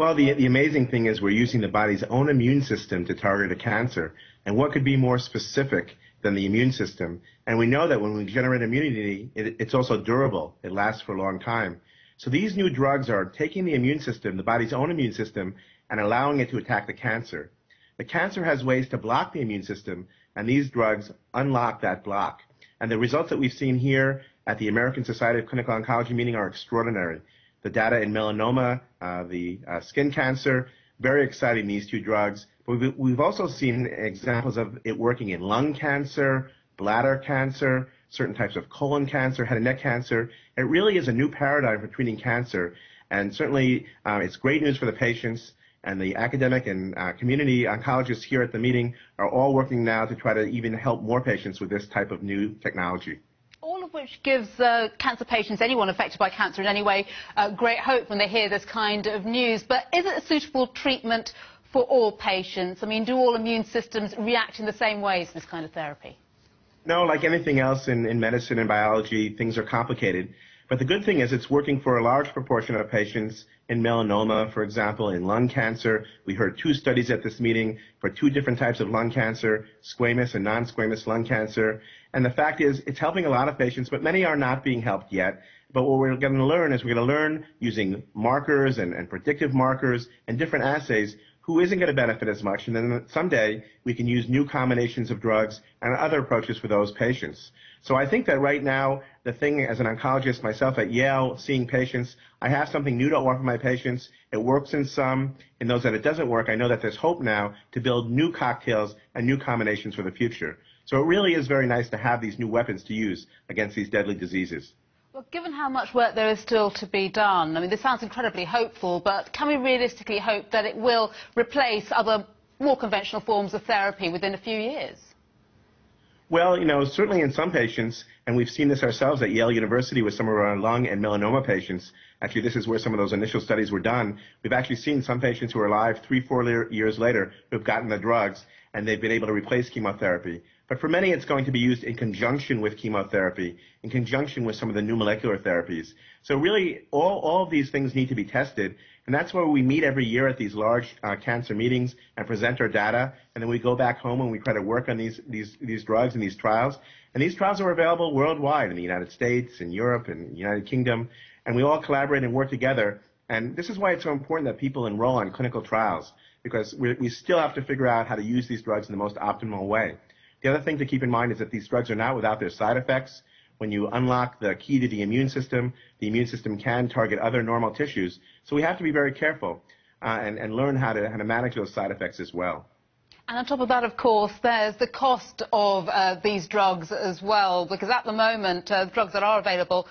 Well, the amazing thing is we're using the body's own immune system to target a cancer. And what could be more specific than the immune system? And we know that when we generate immunity, it's also durable. It lasts for a long time. So these new drugs are taking the immune system, the body's own immune system, and allowing it to attack the cancer. The cancer has ways to block the immune system, and these drugs unlock that block. And the results that we've seen here at the American Society of Clinical Oncology meeting are extraordinary. The data in melanoma, the skin cancer, very exciting, these two drugs. But we've also seen examples of it working in lung cancer, bladder cancer, certain types of colon cancer, head and neck cancer. It really is a new paradigm for treating cancer. And certainly it's great news for the patients. And the academic and community oncologists here at the meeting are all working now to try to even help more patients with this type of new technology. All of which gives cancer patients, anyone affected by cancer in any way, great hope when they hear this kind of news. But is it a suitable treatment for all patients? I mean, do all immune systems react in the same ways to this kind of therapy? No, like anything else in medicine and biology, things are complicated. But the good thing is it's working for a large proportion of patients in melanoma, for example, in lung cancer. We heard 2 studies at this meeting for 2 different types of lung cancer, squamous and non-squamous lung cancer. And the fact is it's helping a lot of patients, but many are not being helped yet. But what we're going to learn is we're going to learn using markers and predictive markers and different assays who isn't going to benefit as much, and then someday we can use new combinations of drugs and other approaches for those patients. So I think that right now, the thing as an oncologist myself at Yale, seeing patients, I have something new to offer my patients. It works in some. In those that it doesn't work, I know that there's hope now to build new cocktails and new combinations for the future. So it really is very nice to have these new weapons to use against these deadly diseases. Well, given how much work there is still to be done, I mean, this sounds incredibly hopeful, but can we realistically hope that it will replace other more conventional forms of therapy within a few years? Well, certainly in some patients, and we've seen this ourselves at Yale University with some of our lung and melanoma patients. Actually, this is where some of those initial studies were done. We've actually seen some patients who are alive 3-4 years later who have gotten the drugs, and they've been able to replace chemotherapy. But for many, it's going to be used in conjunction with chemotherapy, in conjunction with some of the new molecular therapies. So really, all of these things need to be tested, and that's why we meet every year at these large cancer meetings and present our data, and then we go back home and we try to work on these drugs and these trials. And these trials are available worldwide in the United States, in Europe, and the United Kingdom, and we all collaborate and work together. And this is why it's so important that people enroll in clinical trials, because we still have to figure out how to use these drugs in the most optimal way. The other thing to keep in mind is that these drugs are not without their side effects. When you unlock the key to the immune system can target other normal tissues. So we have to be very careful and learn how to manage those side effects as well. And on top of that, of course, there's the cost of these drugs as well, because at the moment, the drugs that are available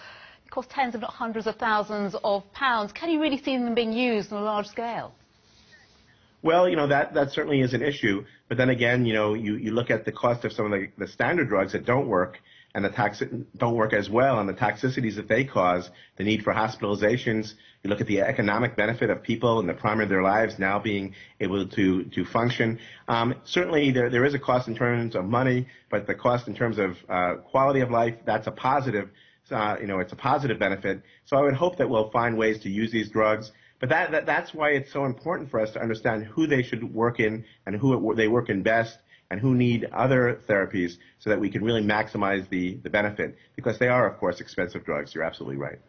cost tens, if not hundreds of thousands of pounds. Can you really see them being used on a large scale? Well, that certainly is an issue. But then again, you look at the cost of some of the standard drugs that don't work and don't work as well, and the toxicities that they cause, the need for hospitalizations. You look at the economic benefit of people in the prime of their lives now being able to function. Certainly, there is a cost in terms of money, but the cost in terms of quality of life, that's a positive. It's a positive benefit. So I would hope that we'll find ways to use these drugs. But that's why it's so important for us to understand who they should work in and who they work in best and who need other therapies so that we can really maximize the benefit, because they are, of course, expensive drugs. You're absolutely right.